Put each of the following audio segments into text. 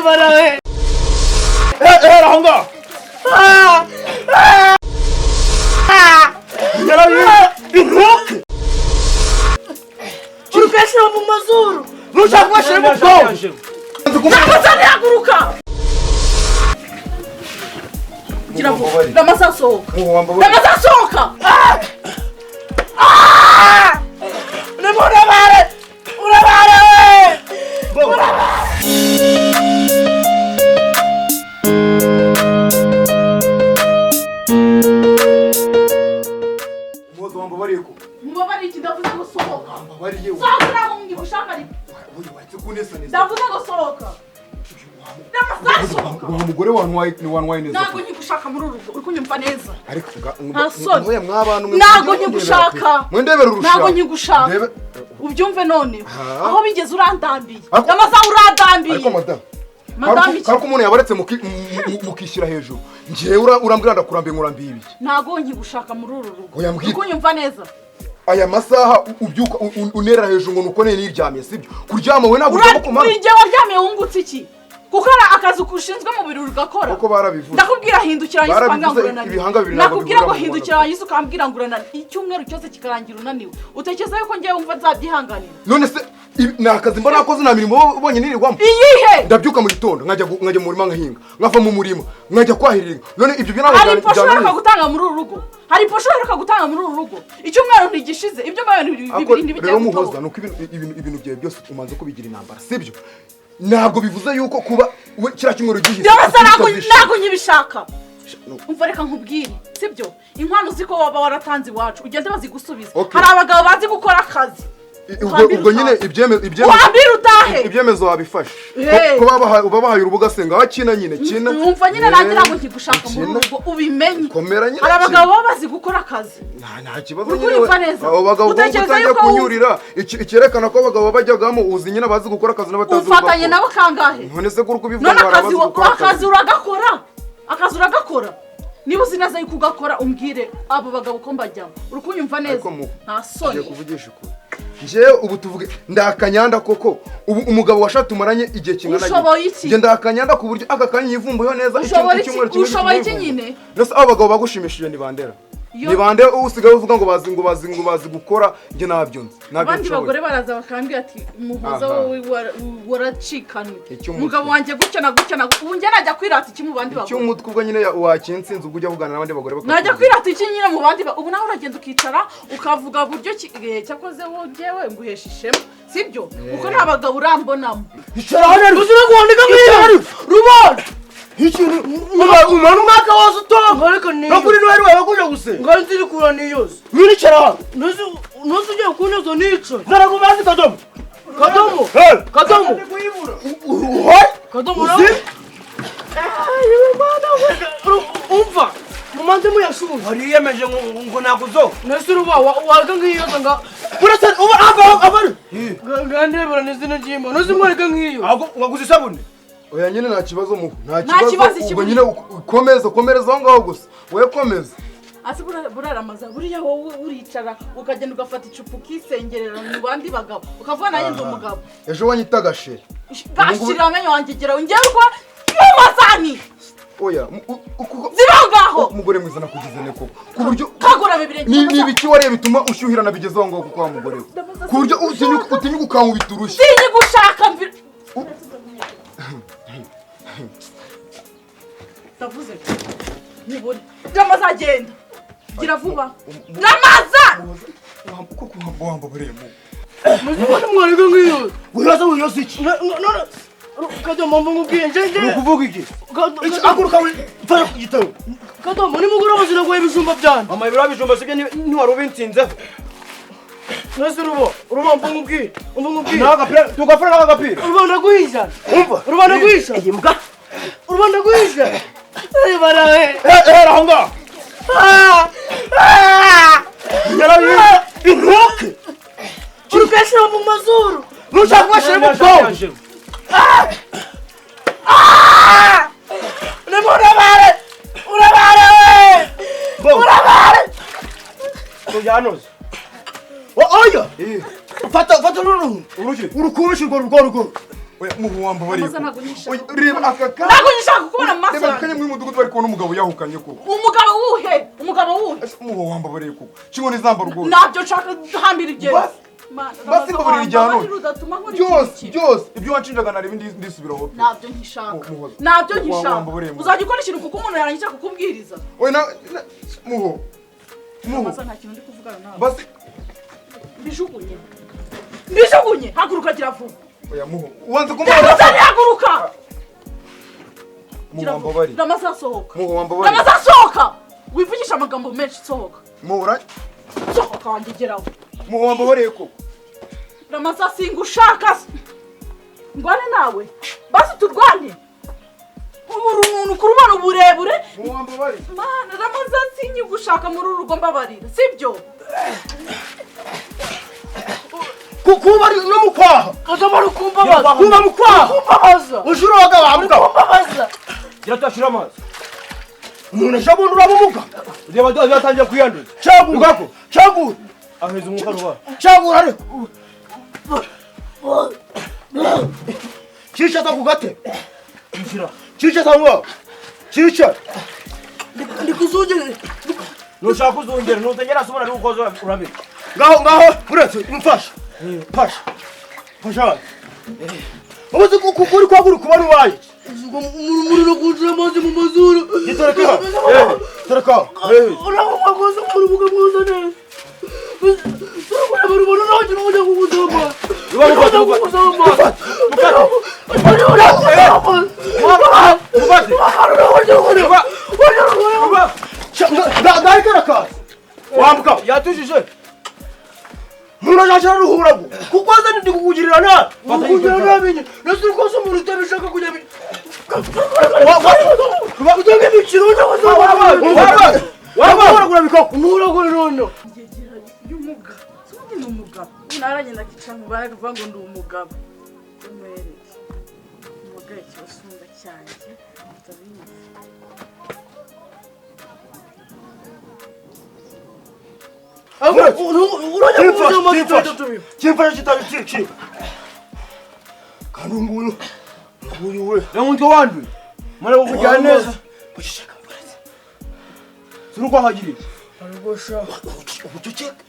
barawe. Honga. Intoke. Urukesha mu mazuru. Nushaka kwashira mu bwonko. Nakazani haguruka. Giravu. Namasasoka. Namasasoka. Urabare. Muhoza wambabariye Mubabariye ndavuze ngo sohoka. Wambabariye. Sohoka ngo ngigushaka ari. Uyu watse kunesa neza. Ndavuze ngo sohoka. Namasasoka. Uwo mugore wanwaye neza. Nago ngigushaka muri urugo. Uri kunyumva neza. Ariko ntasoye mw'abantu mwe. Nago ngigushaka. Mwendebera urusha. Nago ngigushaka. Ubyumve none. Aho bigeze urandambiye. Namaza urandambiye. Ariko madam. Madam Kako umuntu yabaretse mukishyira hejuru. Ngiye urambwira ndakurambiye ngurambiye ibiki. Nago ngigushaka muri uru rugo. Oya mbwira. Uri kunyumva neza. Aya masaha ubyuka unera hejuru ngo nuko niryamiye sibyo. Kuryama we ntabwo ujya kumara. Urigiye waryamiye wungutse iki? Kuko akazi kushinzwe mu biruri ugakora. Uko barabivuze. Ndakubwira hindukira yisukangangurana. Ibihanga bibiri nakubwira ngo hindukira yisukambwira ngurana. Icyumweru cyose kikarangira unaniwe. Utekereza yuko ngiye wumva nzabyihanganira. None se nakazi mbona nakoze na mirimo ubonye nirirwamo. Iyihe? Ndabyuka mu gitondo nkajya mu murima nkahinga. Ngafa mu murima nkajya kwahirira. None ibyo bintu hari poshora gutanga muri uru rugo. Hari poshora gutanga muri uru rugo. Icyumweru ntigishize. Ibyo mbaye bibiri ntibijye. Rero Muhoza nuko ibintu byawe byose umanze kubigira intambara sibyo. Ntabwo bivuze yuko kuba kira kimwero gihise. Nago nyibishaka. Umva reka nkubwire sibyo. Inkwano ziko waba waratanze iwacu ugende bazigusubiza. Hari abagabo bazi gukora akazi. Ubwo nyine ibyemezo wambira utahe ibyemezo wabifashe ko babahaye urubuga senga wakina nyine kina umva nyine nagira ngo nkigushaka mu rugo ubimenye hari abagabo babazi gukora akazi nta kibazo nyine abo bagabo utangiye kunyurira ikerekana ko abagabo bajyagamo uzi nyine bazi gukora akazi n'abatazi ufatanye nabo kangahe none se kuri kubivuga ngo barabazi gukora akazi uragakora niba uzi neza yuko ugakora umbwire abo bagabo ko mbajyamo uri kunyumva neza nta soni kuvugisha ukuri nje ubu tuvuge ndakanyanda koko ubu umugabo washatse umaranye igihe kingana nge ndakanyanda ku buryo agakanya yivumbuyeho neza icyumweru kimwe ushoboye iki nyine nose abo bagabo bagushimishije ni bandera ni bande usigaye uvuga ngo bazi gukora nge nabyo nzi abandi bagore baraza bakambwira ati Muhoza wowe waracikanwe umugabo wanjye gukena ubu nge najya kwirata iki mu bandi bagore cy'umutwe ubwo nyine wakinsinze ubwo ujya kugana n'abandi bagore najya kwirata iki nyine mu bandi ubu nawe uragenda ukicara ukavuga buryo cyakoze wowe nguhesha ishema sibyo kuko nta bagabo urambonamo icara hano uzira guhandika mwiri rubanda ikintu umwana umwaka wose utonga ariko ni nakuri niwe wawe kuja gusenga ngari nziri kurana yose mwiri icara nuzi ugiye kunyoza nico naragubazi kadomo umva mumanze muyashunga hari yemeje ngo nakuzo nese ruba waga ngiyo nga burasa uba abari ngandebera nezina jimbo nuzi mwarega ngiyo waguze sabune oya nyine nta kibazo mu nta kibazo ubwo nyine komereza aho ngaho gusa we komeza asi buraramaza buriya wowe uricara ukagenda ugafata icupa ukisengerera mu bandi bagabo ukavuga naye ndi umugabo ejo wanyita gashere gashira amenyo wanjye geraho ngerwa y'amazani oya zibangaho umugore mwiza nakugize ne koko ku buryo kagura bibire ni biki wareye bituma ushyuhirana bigezeho ngo kuko wa mugore ku buryo utinyuka ukankubita urushyi sinyi gushaka tavuze niburi Ramaza agenda gira vuba Ramaza kuko wamba baremo muzibona mwarega ngiyo wibaza wiyosi iki none Kadomo mubwiye nje kuvuga iki aguruka mfara ku gitabo Kadomo ni mugura bazira gwe ibijumba byane mama ibira bijumba sibye ni warubinsinze nese rubo mbumubwiye nagapira tugafara nagapira rubanda guhisha umva rubanda guhisha imbwa rubanda guhisha ari barawe aho nga yaraye intoke urukesha mu mazuru nushaka kwashira mu bwonko urabare tujanoze oya fata urukushi urwo oya muhu wambabariye Amaza ntago nyishaka reba akaka ntago nyishaka kubona amaso reba kanya muri mudugudu bari kubona umugabo yahukanye ko umugabo wuhe muhu wambabariye ko kingo nizamba rwose ntabyo nshaka hambira igihe basi mbabarira ijyano byose ibyo wanshinjaga nareba ndisubiraho ntabyo nkishaka uzajya ukora ikintu kuko umuntu yarangiza kukubwiriza oya muhu amaza nta kintu ndi kuvugana nawe basi mbijugunye haguruka gira vuba oya muhu ubanza kumubona haguruka muhu wambabariye Ramaza sohoka muhu wambabariye Ramaza sohoka wivugisha amagambo menshi sohoka muhura sohoka wangegeraho muhu wambabariye ko Ramaza singushaka ngwane nawe basi turwane umuntu kurubana uburebure muhu wambabariye mana Ramaza sinyigushaka muri urugo mbabarira sibyo kuba no mukwaha Kadomoro kumbabaza kuba mukwaha kumbabaza ujuru wagabambwa kumbabaza yatashira amazi umuntu ashabona urabumuga reba doze yatangiye kwiyanduza cagura aheza umwuka ruba cagura ariko Chicha takugate Chicha sangwa Chicha ndikuzongere nushaka kuzongera nutengera asubona ari ukozo urabe ngaho uretse umfasha Pasha Ubuze kukuri kwaguru kubana waye muriro kuje amazi mu mazuru gitoreka toreka uraho kwagoza muri buga mwoza neza Barubona naje n'ujya kuguzama Rubanda kuguzama Wambuka yatujije Murajashara ruhurago kukwaza ndi kukugirira na kukugirira nabinye nasuri kose umuntu utabishaka kujya kujya bikiro wabara bikoko umuragore none y'umuga sinzi n'umugabo naragenda kicana baravuga ngo ndi umugabo umwereke umugabo cyosunda cyane utabizi Kimfasha kitabici kandi nguyu we namuntu wanduye mara kujyana neza kushaka Suruko hagiri arigosha ubucuceka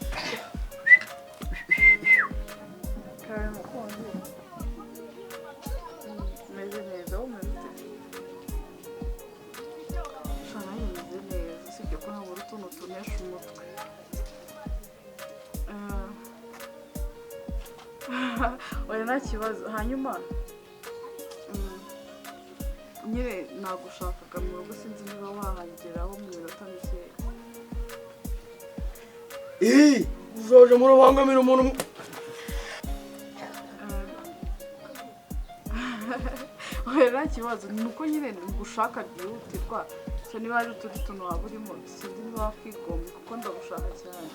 oya nta kibazo hanyuma nyine nagushakaga mu rugo sinzi niba wahageraho mu minota mikeya uzaje murubangamira umuntu oya nta kibazo ni uko nyine ngushaka byihutirwa so niba hari utundi tuntu waba urimo sinzi niba wakwigomba kuko ndagushaka cyane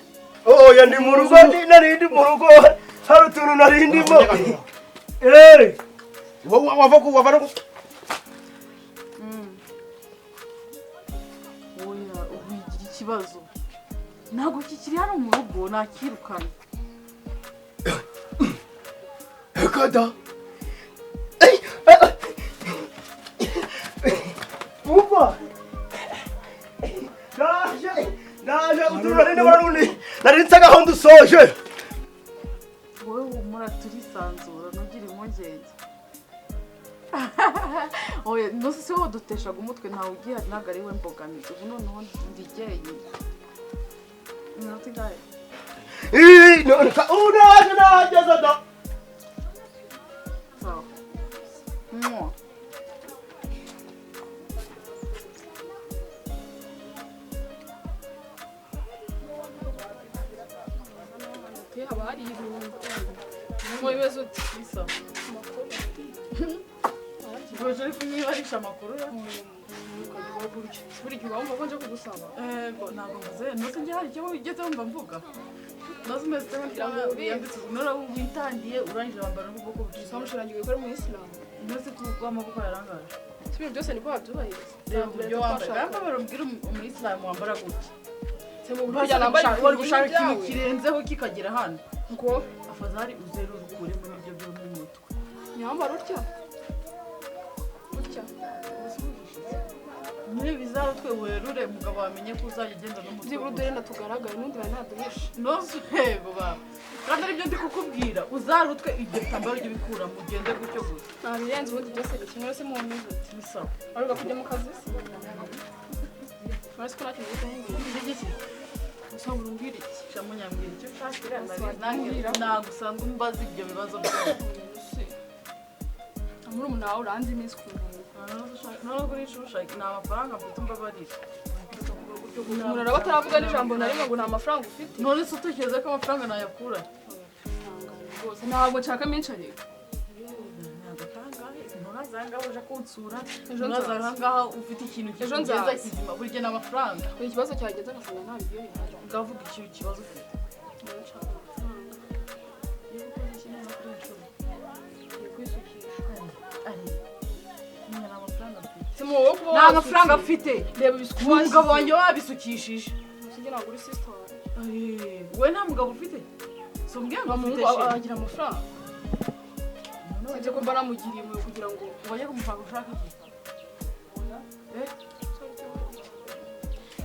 oya ndi mu rugo narindi mu rugo hari utuntu narindimo wava ku oya ubigira ikibazo ntabwo kikiri hano mu rugo nakirukana kada umva naje uturane n'abarundi narinsaga aho ndusoje wowe humura turisanzura ntugire impungenge oya nose se wowe duteshaga umutwe ntawe ugihari ntabwo ari we mbogamizi ubu noneho ndigeye iminota ingahe naje nahageze da sawa haba hari ibintu mu bibazo bisa amakuru Goje ariko mwibarisha amakuru buri gihe wumva ko nje kugusaba ntabwo mvuze nose njye hari icyo ugeze wumva mvuga nose umeze yanditse nora witangiye urangije wambara n'ubwoko bwiza samushirangiye gukora mu Islam nose tuvuga amaboko yarangaje ibintu byose niko wabyubahiriza reba uburyo wambaye kandi barambwira umuyisilamu wambara gutya wari gushaka ikintu kirenzeho kikagera hano ngo afazari uzero rukure muri ibyo byo mu mutwe nyambara utya Muri bizarutwe werure mugabo wamenye ko uzajya ugenda no mu byibura dore natugaragaye n'undi bari ntaduhishe ntuzego baba kandi aribyo ndi kukubwira uzarutwe ibyo bitambaro byo bikura mugende gutyo gusa nta birenze ubundi byose kimwe se mu nzu ni sawa ariko kujya mu kazi se mariko nacyo igiki usanga urumbwira iki shamunyambwira icyo ushakira nagusanzwe umbaza ibyo bibazo byose muri umuntu wawe uranze iminsi ku murongo ntabwo urisha ushaka ni amafaranga mfite umbabarira umuntu araba ataravuga n'ijambo na rimwe ngo nta mafaranga ufite none se utekereza ko amafaranga nayakura rwose ntabwo nshaka menshi ariko ntuzangaho uje kunsura ntuzangaho ufite ikintu kigenda kizima buri gihe n'amafaranga buri kibazo cyageze agasanga nta biryo bihari ukavuga ikintu kibazo ufite nta mafaranga afite reba ibisuku umugabo wanjye wabisukishije kugira ngo uri sister we nta mugabo ufite si umbwiye ngo ufite agira amafaranga sinzi ko mba namugiriye impuhwe kugira ngo ubajye kumupanga ushaka iki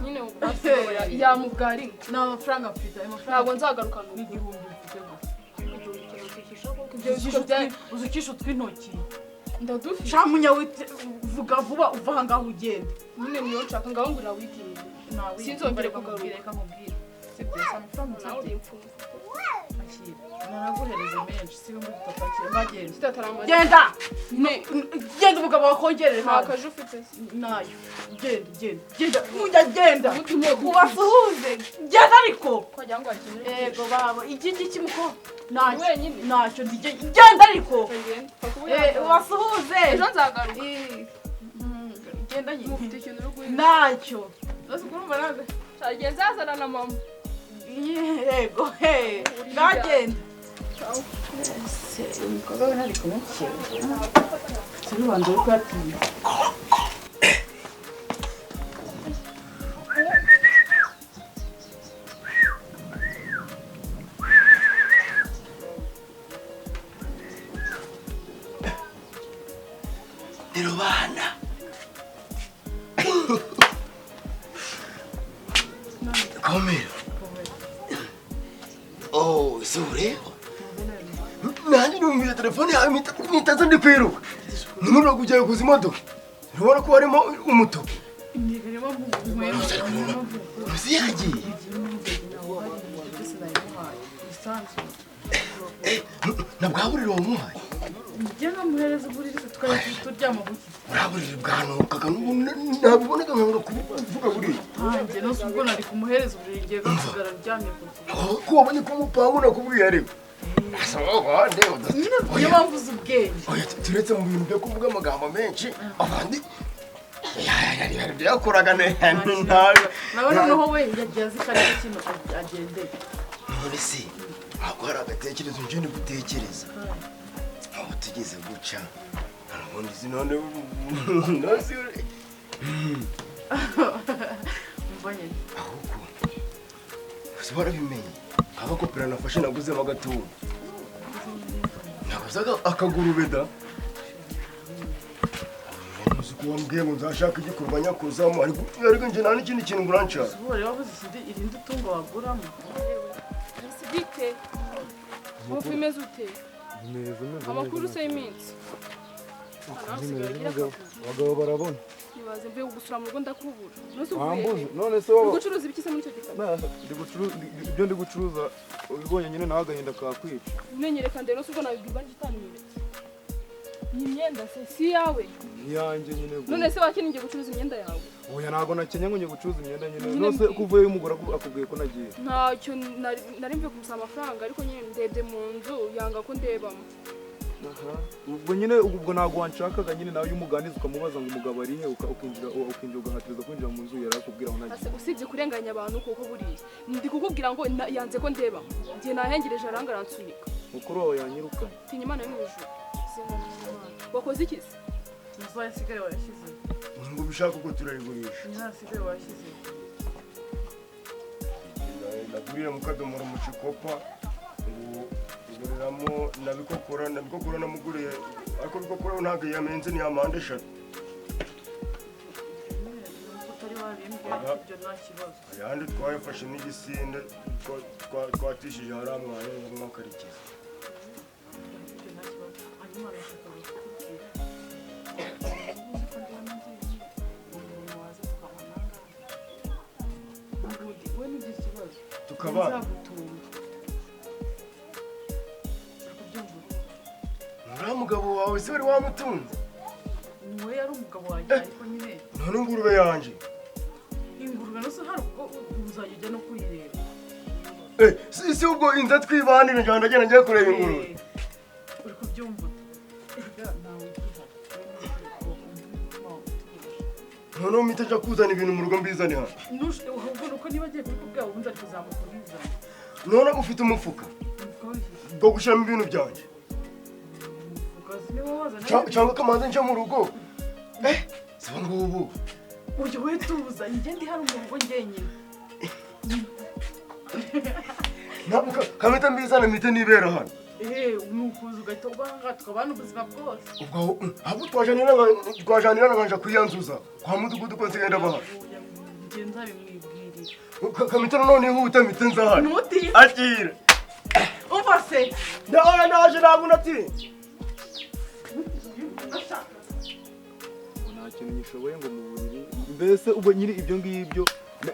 nyine yamubwari nta mafaranga afite ayo mafaranga ntabwo nzagarukana n'igihumbi mfite gusa uzukisha utw'intoki ndadufite shamunya vuga vuba uva aha ngaho ugenda nyine niyo nshaka ngaho ngo nawigirire sinzongere kugaruka reka nkubwire sibyo si amafaranga nawe uri nsabye imfungwa akira nanaguhereze menshi si bimwe tutakira mbagenda sitataramaze genda genda umugabo wakongerere nta kaje ufite nayo genda mujya genda ubasuhuze genda ariko kwagira ngo akenere yego baba iki ngiki muko wenyine ntacyo genda ariko ubasuhuze ejo nzagaruka genda nyine mufite ikintu uri guhinga ntacyo zose kurumva nawe cyagiye nzazana na mama yego ngagenda umukobwa we ntari kumukira turi banza uri kuhatira ni rubanda komera ese ureba nanjye numvise telefone yawe mpitaza ndi kwiruka nturura kujya kuza imodoka ntubona ko harimo umutuku uzi yagiye ntabwo buriro wamuhaye njye nkamuhereza uburiri turyama buke buriya buriri bwanukaga ntabuboneka nkanga kuvuga buriya nanjye nose ubwo nari kumuhereza uburiri ngiye gasigara ryamye ko wabonye ko umupangu nakubwiye ariko niyo mpamvu uzi ubwenge turetse mu bintu byo kuvuga amagambo menshi abandi byakoraga nabi nawe noneho we yagiye azi ko ari ikintu agendeye none se ntabwo hari agatekerezo nje ndi gutekereza aho tugeze guca ubundi si none nose mbonye ahubwo gusa barabimenye abakopera nafashe naguzemo agatungo naguzaga akagurube da uzi ko wambwiye ngo nzashaka igikorwa nyakuzamo ariko nje nta n'ikindi kintu nguranshaka ubore wabuze irindi tungo waguramo bite ubu imeze ute amakuru se y'iminsi abagabo barabona nibaze mvuye gusura mu rugo ndakubura none se uri gucuruza ibiki se muri icyo gitabo ibyo ndi gucuruza ubibonye nyine nawe agahinda kakwica umenyereka ndero nose ubwo nabibwirwa n'igitaninyeretse iyi myenda se si yawe yanjye nyine none se wakeneye ngiye gucuruza imyenda yawe oya ntabwo nakenye ngo njye gucuruza imyenda nyine nose kuvuyeyo umugore akubwiye ko nagiye ntacyo nari mvuye kumusaba amafaranga ariko nyine ndebye mu nzu yanga ko ndebamo ubwo nyine ubwo ntabwo wanshakaga nyine nawe iyo umuganiza ukamubaza ngo umugabo arihe ukinjira ugahatiriza kwinjira mu nzu yari akubwira aho nagiye usibye kurenganya abantu kuko buriya ndi kukubwira ngo yanze ko ndebamo igihe nahengereje aranga aransunika mukuru wawe yanyirukanye tinya imana yo mu ijuru wakoze iki se inzu yasigaye wayashyize ngo ubishaka uko turayigurisha inzu yasigaye wayashyize naguriye mu Kadomoro mu Chikopa ngo iguramo na Bikokora namuguriye ariko Bikokora ntabwo yamenze ni amande 3. ayandi twayafashe n'igisinde twatishije hariya mwana mwakarikiza. tukabana uriya mugabo wawe se wari wamutunze? Niwe yari umugabo wanjye ariko nyine none ingurube yanjye. ingurube nose hari ubwo uzajya ujya no kuyireba. si ubwo inda twibanire njyana ndagenda ngiye kureba ingurube. uri kubyumva nawe none umite nja kuzana ibintu mu rugo mbizane hano. ahubwo nuko niba agiye kubikubwira ubundi ari kuzamukubizana. none ufite umufuka bwo gushyiramo ibintu byanjye cyangwa kamanza nje mu rugo. siba ngubu ujya wetuza njye ndi hano mu rugo njyenyine. ntabwo kamita mbizana mite nibera hano. nukuza ugahita ubanga tukabana ubuzima bwose. ubwo abo twajanira nkanja kwiyanzuza kwa mudugudu ko nsigenda baha. njye nzabimwibwirira. kamita none ihuta mite nza hano. Ntuti. akira umva se ndaje ntabwo natinye. nta kintu nyishoboye ngo mu buriri mbese ubwo nyiri ibyo ngibyo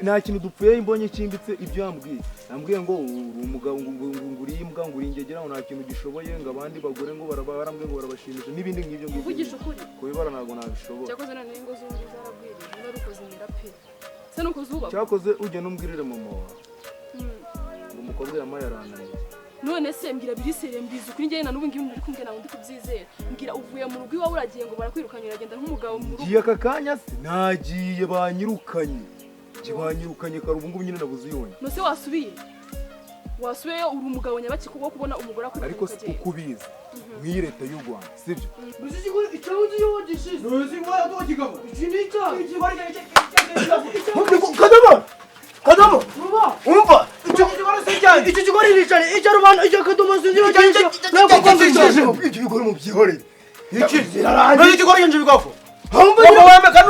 nta kintu dupfuye imbonye cyimbitse ibyo yambwiye ngo uri umugabo nguriye imbwa nguriye ingegera nta kintu gishoboye ngo abandi bagore ngo barambwiye ngo barabashimisha n'ibindi ngibyo ngibyo. uvugisha ukuri kubibara ntabwo nabishobora. cyakoze none ingo z'undi zarabwiriye niba rukoze nyirapfe se nuko zubaka. cyakoze ujya numbwirire mama wawe ngo umukobwa yamaye arananiye. none se mbwira birisere mbiza ukuri njye na n'ubu ngibi muri kumwe nawe ndi kubyizera. mbwira uvuye mu rugo iwawe uragiye ngo barakwirukanye uragenda nk'umugabo mu rugo. ngiye aka kanya se nagiye banyirukanye kare ubu ngubu nyine nabuze uyonye. nose wasubiyeyo uri umugabo nyabaki kubwo kubona umugore akwirukanye. ariko si uko ubizi nk'iyi leta y'u Rwanda sibyo. uzi ikigori icyahoze iyo wagishize uzi ngo yatogigaba iki ni icyaha ikigori Kadomo umva iki kigori nicane icyo rubanda icyo Kadomo sinzi ibyo bigore mu byihorere. iki none ikigori nje bigako baba wame kandi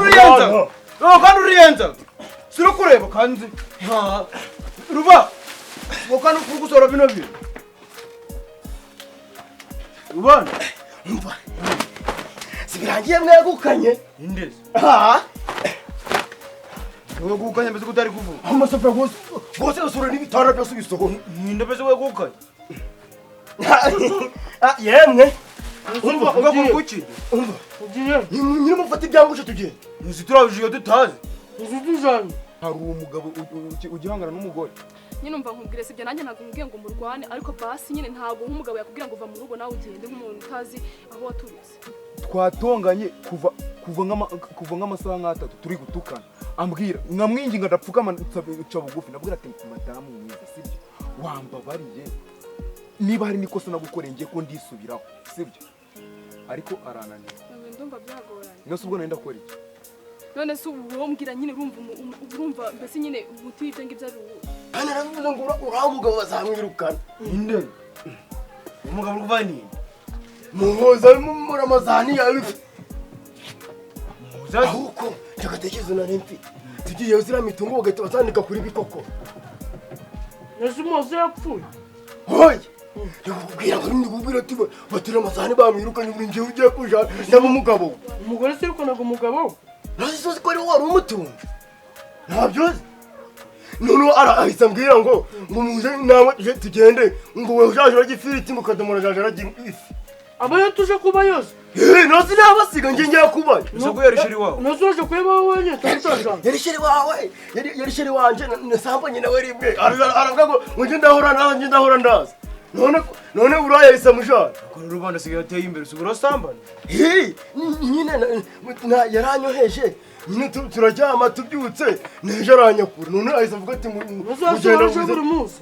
uriyenza siro kureba kandi ruba wakana kugusora bino byo rubanda umva sibirangiye mwegukanye indeze wegukanye mbese kutari kuvuga amasafra gose gasura n'ibitara byose bisoho ninde mbese wegukanye yemwe umva ugakora kuki umva nyine mufata ibyangushe tugende muzi turabujije tutazi muzi tujanye hari umugabo ugihangana n'umugore nyine umva nkubwire sibyo nanjye ntabwo nkubwiye ngo murwane ariko basi nyine ntabwo nk'umugabo yakubwira ngo uva mu rugo nawe ugende nk'umuntu utazi aho waturutse. twatonganye kuva nk'amasaha nk'atatu turi gutukana ambwira nkamwinginga ndapfukama nca bugufi ndabwira ati madamu mwiza sibyo wambabariye niba hari n'ikosa nagukoreye ngiye ko ndisubiraho sibyo ariko arananiye. ndumva byagoranye. nose ubwo nenda akora iki none se ubu mbwira nyine urumva mbese nyine umuti w'ibyo ngibyo ari uwo. hano aravuze ngo uriya mugabo bazamwirukana. inde umugabo urwaniye muhoza muri amazani yawe muhoza ahubwo ndagatekereza nari mfite tugiyeyo ziriya mitungo bagahita bazanika kuri Bikokora. nese muhoza yapfuye hoye ndikubwira ngo ndikubwira ati batira amazani bamwirukanye buri ngiye ugiye kuja ndaba umugabo umugore sirukanaga umugabo ntazi ko ari wari umutunga ntabyozi. noneho arahise ambwira ngo muze nawe tugende ngo we ujaje urajya ifiriti ngo Kadomoro ajaje arajya ifi abayo tuje kuba yose nose nabasiga ngiye ngiye kubayo nubwo yarishiri wawe nose uje kuba wenyine tutazaje yarishiri wawe yarishiri wanje nasamba nyina we rimwe aravuga ngo ngiye ndahora nanjye ndahora ndaza none uraya isa mujana ko rubanda sigaye ateye imbere subura sambana nyine yaranyoheje nyine turaryama tubyutse neje aranyakura none ahise avuga ati mugenda buri munsi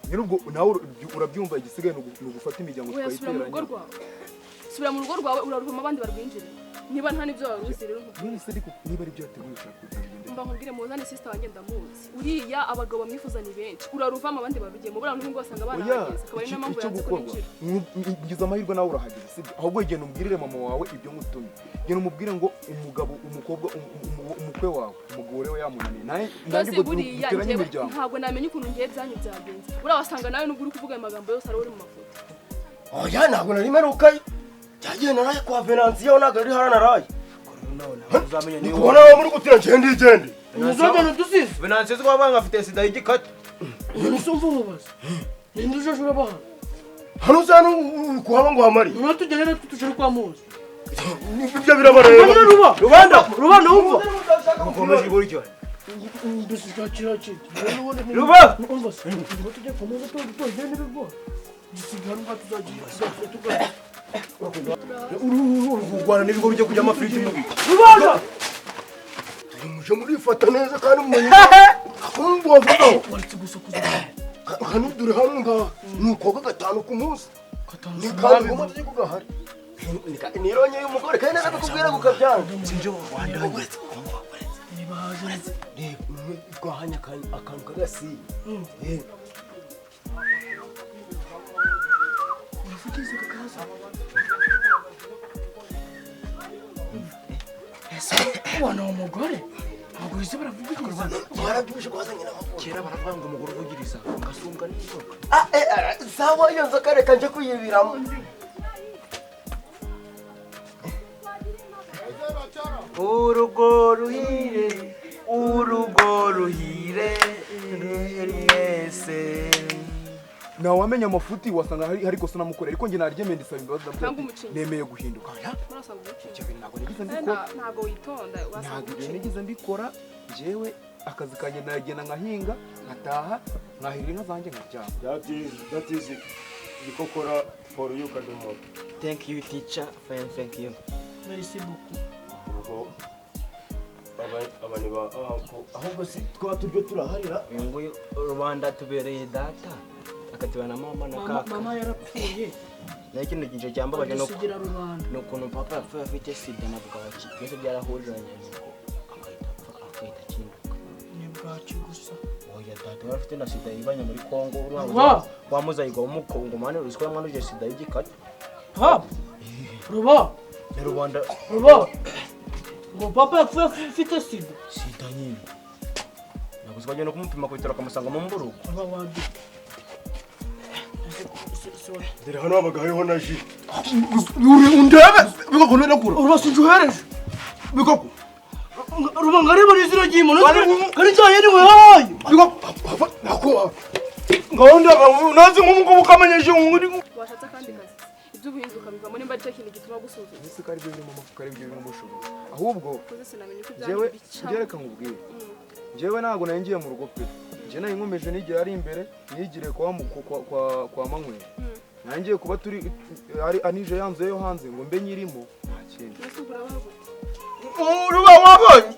nyirubwo nawe urabyumva igisigaye ni ugufata imiryango twayiteranya. Subira mu rugo rwawe uraruhuma abandi barwinjire niba nta nibyo wari uzi rero niba ari byo yateguye ushaka kugenda mba nkubwire muzane sister wanjye ndamuzi uriya abagabo bamwifuza ni benshi uraruvamo abandi babigiyemo buriya n'ubwo wasanga barahageze akaba ari n'impamvu yanze ko ninjira ngize amahirwe nawe urahageze sibyo ahubwo genda umubwirire mama wawe ibyo ngutumye genda umubwire ngo umugabo umukobwa umukwe wawe umugore we yamunaniye nanjye ngo duteranye imiryango ntabwo namenya ukuntu ngiye byanyu byagenze buriya wasanga nawe n'ubwo uri kuvuga ayo magambo yose ari uri mu mafoto oya ntabwo nari merukayo cyagiye naraye kwa Venansiyo ntabwo ari haranaraye uzamenye ni kubona wowe muri gutira ngende muzogana dusize Venansiyo zwa banga afite sida y'igikata nisumva ububaza ninde uje baha hano uzana kuhaba ngo hamari none tugere tutuje kwa muzi ibyo birabareba Rubanda umva ukomeje iburyo dushakira kiti Ruba umva se tujye kwa muzi tugende bibo gisigara ngo tuzagira urugwana n'ibigo bijya kujya amafiriti mu biki Rubanda muje murifata neza kandi mumenye akumva wavuga waretse gusokuza kanudure hamwe ngaha nukoga gatanu ku munsi ni kandi ngo maze kugahari nironye y'umugore kandi naza kukubwira gukabyanga sinjo Rwanda uretse nibaje twahanya akantu kagasi urafukize kakaza wana umugore ntabwo bize baravugiriza barabyuje kwazanye n'amakuru kera baravuga ngo umugore uvugiriza ngasumbwa n'inzoka sawa iyo nzoka reka nje kuyibiramo urugo ruhire mwese nawe wamenya amafuti wasanga hari kosa namukore ariko njye naryemeye ndisaba imbabazi Cyangwa umucinya. nemeye guhinduka murasanga umucinya icyo bintu ntabwo nagize mbikora ntabwo witonda wasanga ntabwo ibyo umucinya nagize mbikora njyewe akazi kanjye nagenda nkahinga nkataha nkahirira inka zanjye nkaryama that is Bikokora for you Kadomoro thank you teacher thank you merci beaucoup abani ba ahubwo si twa turyo turaharira uyu nguyu Rubanda tubereye data akatubana mama na kaka mama yarapfuye nayo kino gice cyambabaje no agasigira Rubanda nukuntu papa yapfuye afite sida na bwaki byose byarahuriranye nuko akahita akinduka ni bwaki gusa oya data yari afite na sida ibanye muri Kongo Wa! wamuzayigwa umukongo mane ruswa mwana uje sida y'igikata papa Ruba ni Rubanda ngo papa yapfuye afite sida sida nyine naguze bagenda kumupima kwitara kamusanga mu mburugu aba wadi dore hano habagayeho na ji undebe Bikokora nakura urasinjuhereje Bikoko Ruba ngareba n'izina ry'Imana kari cyaye ni we hayi nakwa ngawunda nazi nk'umugabo ukamenyeje muri washatse akandi kazi iby'ubuhinzi ukabivamo nimba ari cyo kintu gituma gusuzuma ese kari byo birimo amafuka ari byo birimo umushobozi ahubwo kuze sinamenye uko njyewe ibyanyu ngereka nkubwire njyewe ntabwo naringiye mu rugo pe njye nayinkomeje nigira ari imbere nigire kwa manywera nangiye kuba turi anije yanze yo hanze ngo mbe nyirimo nta kintu Ruba wabonye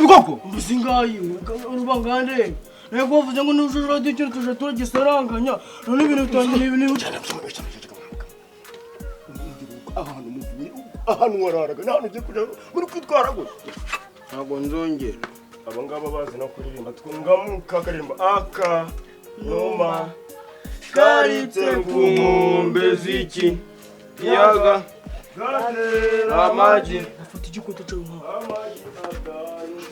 Bikoko muzingayi Ruba ngande nego bavuze ngo n'ujura dicyo tuje turagisaranganya none ibintu bitangiye ibintu ahantu wararaga nta nujye kujya muri kwitwara gutya ntabwo nzongera aba ngaba bazi no kuririmba twungamu kakaririmba aka numa karitse ku nkombe z'iki iyaga amagi afata igikoto cyo nka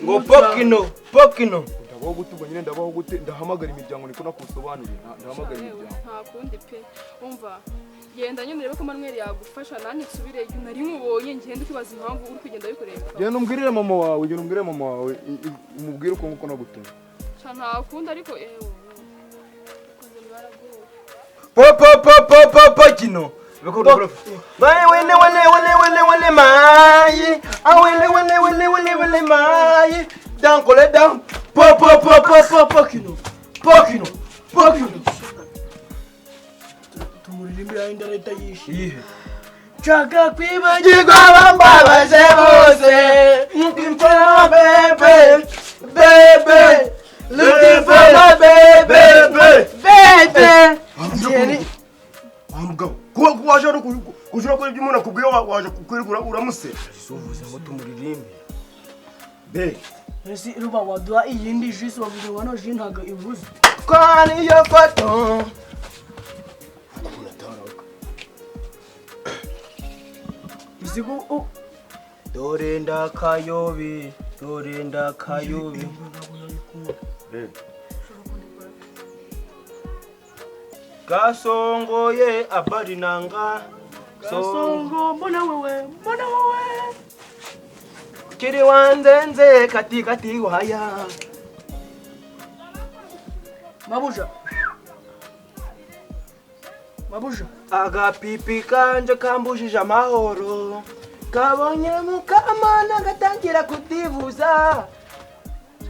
ngo pokino ndabaho gute ubwo nyine ndabaho gute ndahamagara imiryango niko nakusobanuriye ndahamagara imiryango nta kundi pe umva genda nyine urebe ko Manuel yagufasha nanjye nsubire nari nkubonye ngende ukibaza impamvu uri kugenda bikureba genda umbwirire mama wawe umubwire uko nguko nagutumye nta kundi ariko kunze pokino wene mayi awele mayi dankole down pokino tumuririmbira inda leta yishi iyihe chaka kwibagirwa bambabaje bose nk'imfura bebe looking for my baby amugabo kuba waje kujura ko ibyo umuntu akubwiye waje kukwirigura uramusa uvuze ngo tumuririmbe be ese ruba waduha iyindi jisi bavuze ngo no jini ntago ivuze kwani yo foto isigo dore ndakayobe gasongoye abarinanga songo mbona wewe kiri wanzenze kati waya mabuja agapipi kanje kambujije amahoro kabonye mukamana gatangira kutivuza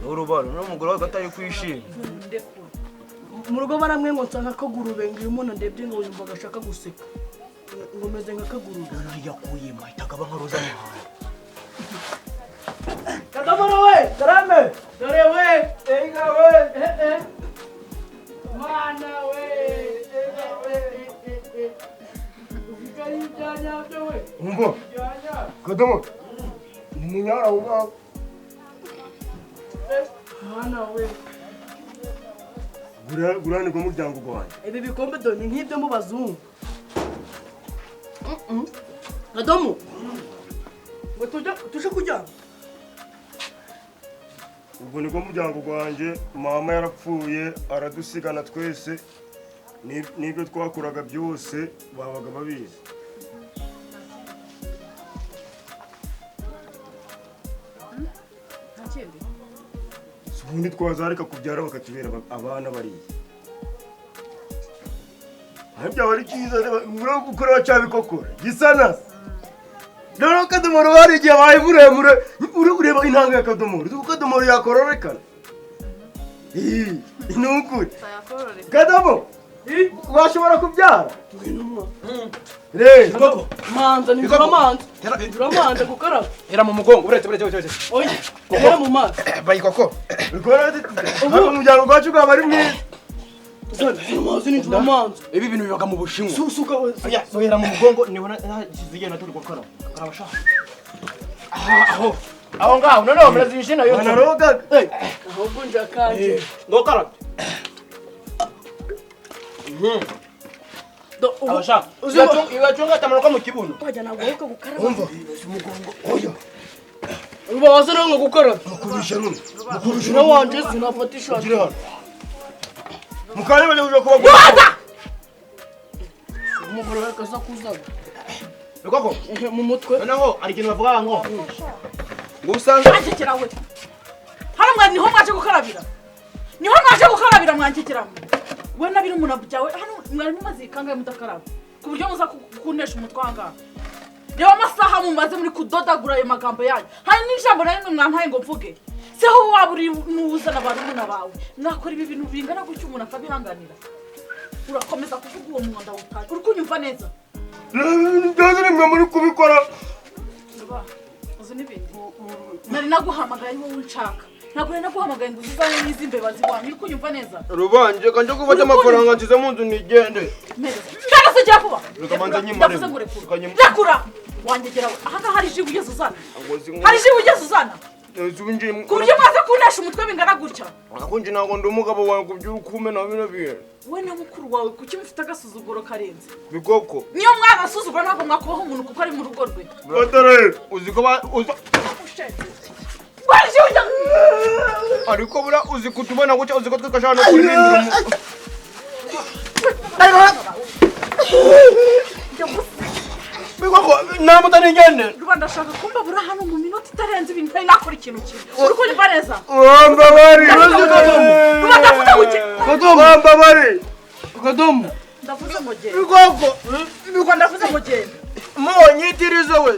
urubano n'umugore gatari kwishima mu rugo baramwe ngo nsanga kagurube ngiye umuntu ndebye ngo yumva gashaka guseka ngo meze nka kagurube yakuye mahita gaba nka roza muhanda Kadomoro we karame dore we enga we mana we enga we ufikari janya we umva Kadomoro ni munyara uba mana we gurani kwa muryango gwanjye ibi bikombe doni nk'ibyo mu bazungu Kadomo ngo tuje kujya ubwo niko muryango gwanjye mama yarapfuye aradusigana twese nibyo twakuraga byose babaga babizi ubundi twazareka kubyara bakatubera abana bariye byaba ari cyiza ura gukora cya Bikokora gisa nasa rero Kadomoro hari igihe abaye muremure ureba intanga ya Kadomoro uzi ko Kadomoro yakororeka ni ukuri Kadomoro washobora kubyara rero manza ni manza gukaraba era mu mugongo uretse oya era mu mazi Bikokora ubu umuryango wacu bwa bari mwiza mazi ni manza ibi bintu bibaga mu Bushinwa susuka oya sohera mu mugongo nibona zigenda turi gukora karabashaka aho ngaho none mrazishina yo naroga ahubwo njakaje ngo karabye abashaka ibacunga tamanuka mu kibuno wajya naguruka gukaraba umva umugongo oya ruba wazana ngo gukaraba mukurisha none na wanje sinafatisha gira hano mukanya baje kuja kuba umugore wakaza kuzaga Bikoko mu mutwe noneho ari ikintu bavuga ngo usanga Mwankekera we hano mwa niho mwaje gukarabira mwankekera we nabiri umuntu byawe hano mwari mumaze kangaye mutakaraba ku buryo muza kunesha umutwanga reba amasaha mumaze muri kudodagura ayo magambo yanyu hari n'ijambo na rimwe mwampaye ngo mvuge seho waba uri n'uzana abantu bawe nakora ibi bintu bingana gutyo umuntu akabihanganira urakomeza kuvuga uwo mwanda w'utari uri kunyumva neza ndazi nimwe muri kubikora uzi n'ibindi nari naguhamagaye wowe unshaka ntabwo rero naguhamagaye ngo uzizane n'izimbeba ziwanyu uri kunyumva neza rubanje kanje gufata amafaranga nzize mu nzu nigende kandi se jya kuba Rukamanza nyimare rekura wangegera aha hari jibu ugeze uzana ku buryo mwaze kunesha umutwe bingana gutya akunje ntabwo ndi umugabo wawe kubyuka ukume na bino bintu we na mukuru wawe kuki mufite agasuzuguro karenze Bikoko niyo mwana asuzugura ntabwo mwakubaho umuntu kuko ari mu rugo rwe batare uzi ko ariko bura uzi kutubona gutya uzi ko twikashana no kurindira Bikoko namuta nigende Rubanda ashaka kumba bura hano mu minota itarenze ibintu ntari nakora ikintu kimwe uri kunyumva neza wamba bari Rubanda avuga guke wamba bari Kadomo ndavuze ngo genda Bikoko Rubanda ndavuze ngo genda Mwonyitirize we